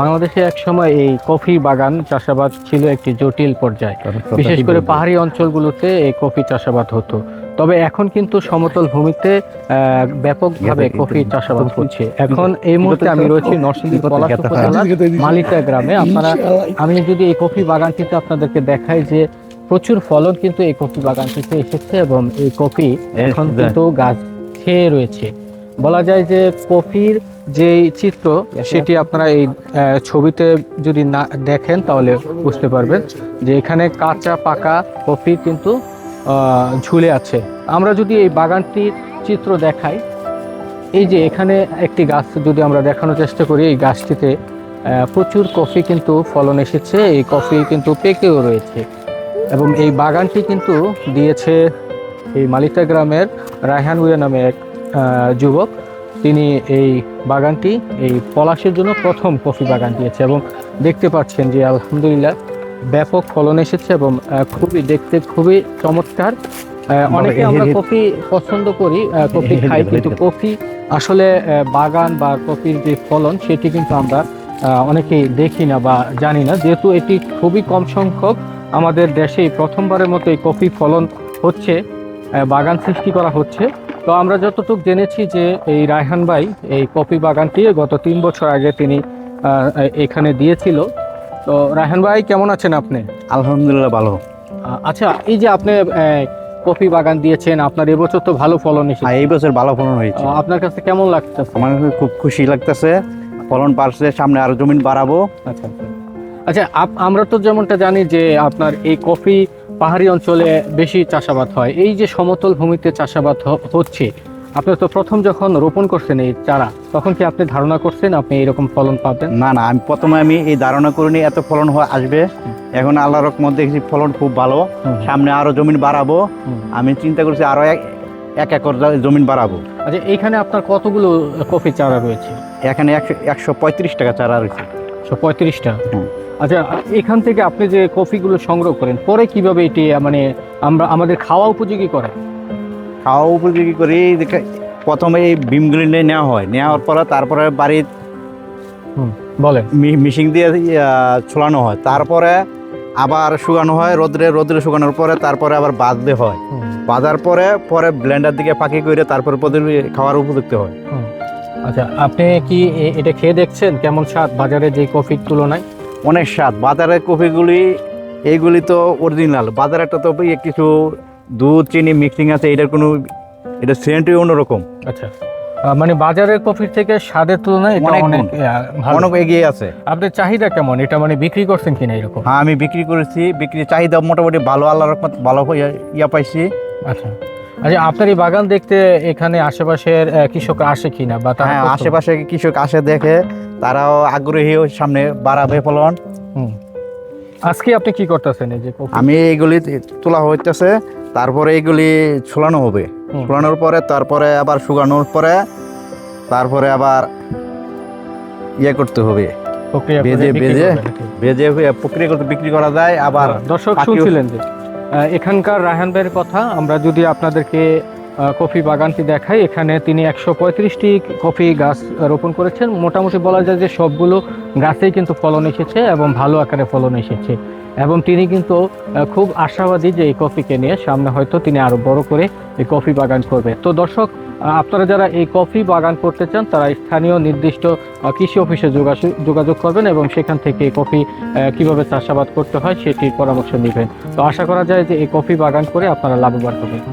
বাংলাদেশে একসময় এই কফি বাগান চাষাবাদ ছিল একটি জটিল পর্যায়ে। বিশেষ করে পাহাড়ি অঞ্চলগুলোতে এই কফি চাষাবাদ হতো। তবে এখন কিন্তু সমতল ভূমিতে ব্যাপকভাবে কফি চাষাবাদ হচ্ছে। এখন এই মুহূর্তে আমি রয়েছি নরসিংদী পলাশ উপজেলার মালিতা গ্রামে। আমি যদি এই কফি বাগানটিতে আপনাদেরকে দেখাই যে প্রচুর ফলন কিন্তু এই কফি বাগানটিতে এসেছে এবং এই কফি এখন কিন্তু গাছ খেয়ে রয়েছে। বলা যায় যে কফির যে চিত্র সেটি আপনারা এই ছবিতে যদি না দেখেন তাহলে বুঝতে পারবেন যে এখানে কাঁচা পাকা কফি কিন্তু ঝুলে আছে। আমরা যদি এই বাগানটির চিত্র দেখাই, এই যে এখানে একটি গাছ যদি আমরা দেখানোর চেষ্টা করি, এই গাছটিতে প্রচুর কফি কিন্তু ফলন এসেছে। এই কফি কিন্তু পেকেও রয়েছে এবং এই বাগানটি কিন্তু দিয়েছে এই মালিতা গ্রামের রায়হান ভূঁইয়া নামে এক যুবক। তিনি এই বাগানটি এই পলাশের জন্য প্রথম কফি বাগান দিয়েছে এবং দেখতে পাচ্ছেন যে আলহামদুলিল্লাহ ব্যাপক ফলন এসেছে এবং খুবই দেখতে খুবই চমৎকার। অনেকে আমরা কফি পছন্দ করি, কফি খাই, কিন্তু কফি আসলে বাগান বা কফির যে ফলন সেটি কিন্তু আমরা অনেকেই দেখি না বা জানি না। যেহেতু এটি খুবই কম সংখ্যক আমাদের দেশেই প্রথমবারের মতো এই কফি ফলন হচ্ছে, বাগান সৃষ্টি করা হচ্ছে। তো আমরা যতটুকু জেনেছি যে এই রায়হান ভাই এই কফি বাগানটি গত 3 বছর আগে তিনি এখানে দিয়েছিল। তো রায়হান ভাই কেমন আছেন আপনি? আলহামদুলিল্লাহ ভালো। আচ্ছা, এই যে আপনি কফি বাগান দিয়েছেন, আপনার এবছর তো ভালো ফলন এসেছে। এই বছর ভালো ফলন হয়েছে। আপনার কাছে কেমন লাগছে? আমার খুব খুশি লাগতেছে, ফলন বাড়ছে, সামনে আরো জমিন বাড়াবো। আচ্ছা আচ্ছা, আমরা তো যেমনটা জানি যে আপনার এই কফি পাহাড়ি অঞ্চলে বেশি চাষাবাদ হয়, এই যে সমতল ভূমিতে চাষাবাদ হচ্ছে, আপনি তো প্রথম যখন রোপণ করছেন এই চারা, তখন কি আপনি ধারণা করছেন আপনি এরকম ফলন পাবেন? না, আমি এই ধারণা করিনি এত ফলন আসবে। এখন আল্লাহর রহমত দেখছি ফলন খুব ভালো, সামনে আরো জমিন বাড়াবো। আমি চিন্তা করছি আরো এক একর জমিন বাড়াবো। আচ্ছা, এইখানে আপনার কতগুলো কফি চারা রয়েছে? এখানে 135 টাকা চারা রয়েছে। 135টা। আচ্ছা, এখান থেকে আপনি যে কফিগুলো সংগ্রহ করেন পরে কিভাবে এটি মানে আমাদের খাওয়া উপযোগী করে? খাওয়া উপযোগী করি, প্রথমে এই বিমগুলি নেওয়া হয়, নেওয়ার পরে তারপরে বাড়ির বলেন মিশিং দিয়ে ছোলানো হয়, তারপরে আবার শুকানো হয় রোদ্রে শুকানোর পরে, তারপরে আবার বাঁধতে হয়। বাঁধার পরে ব্লেন্ডার দিকে পাকি করে তারপরে খাওয়ার উপযুক্ত হয়। আচ্ছা, আপনি কি এটা খেয়ে দেখছেন কেমন স্বাদ বাজারে যে কফির তুলনায়? অনেক স্বাদ। বাজারের কফিগুলি এইগুলি তো অরিজিনাল, বাজারেরটা তো কিছু দুধ চিনি মিক্সিং আছে, এটা সেন্টই অন্যরকম। আচ্ছা, মানে বাজারের কফির থেকে স্বাদের তুলনায় এটা অনেক এগিয়ে আছে। আপনার চাহিদা কেমন? এটা মানে বিক্রি করছেন কিনা এরকম? হ্যাঁ, আমি বিক্রি করেছি, চাহিদা মোটামুটি ভালো, আল্লাহর রহমত ভালো পাইছি। আচ্ছা আচ্ছা, আপনার এই বাগান দেখতে এখানে আশেপাশের কৃষক আসে কিনা? বা হ্যাঁ, আশেপাশে কৃষক আসে, দেখে, তারাও আগ্রহী, সামনে বাড়াবে ফলন। আজকে আপনি কি করতেছেন? এই যে আমি এইগুলি তোলা হইতেছে, তারপরে এইগুলি ছোলানো হবে, ছোলানোর পরে তারপরে আবার শুকানোর পরে তারপরে আবার করতে হবে, ভেজে প্রক্রিয়া করতে বিক্রি করা যায়। আবার দর্শক শুনছিলেন যে এখানকার রায়হান ভাইয়ের কথা। আমরা যদি আপনাদেরকে কফি বাগানটি দেখাই, এখানে তিনি 135টি কফি গাছ রোপণ করেছেন। মোটামুটি বলা যায় যে সবগুলো গাছেই কিন্তু ফলন এসেছে এবং ভালো আকারে ফলন এসেছে এবং তিনি কিন্তু খুব আশাবাদী যে এই কফিকে নিয়ে সামনে হয়তো তিনি আরো বড় করে এই কফি বাগান করবে। তো দর্শক, আপনারা যারা এই কফি বাগান করতে চান তারা স্থানীয় নির্দিষ্ট কৃষি অফিসে যোগাযোগ করবেন এবং সেখান থেকে কফি কিভাবে চাষাবাদ করতে হয় সেটির পরামর্শ নেবেন। তো আশা করা যায় যে এই কফি বাগান করে আপনারা লাভবান হবেন।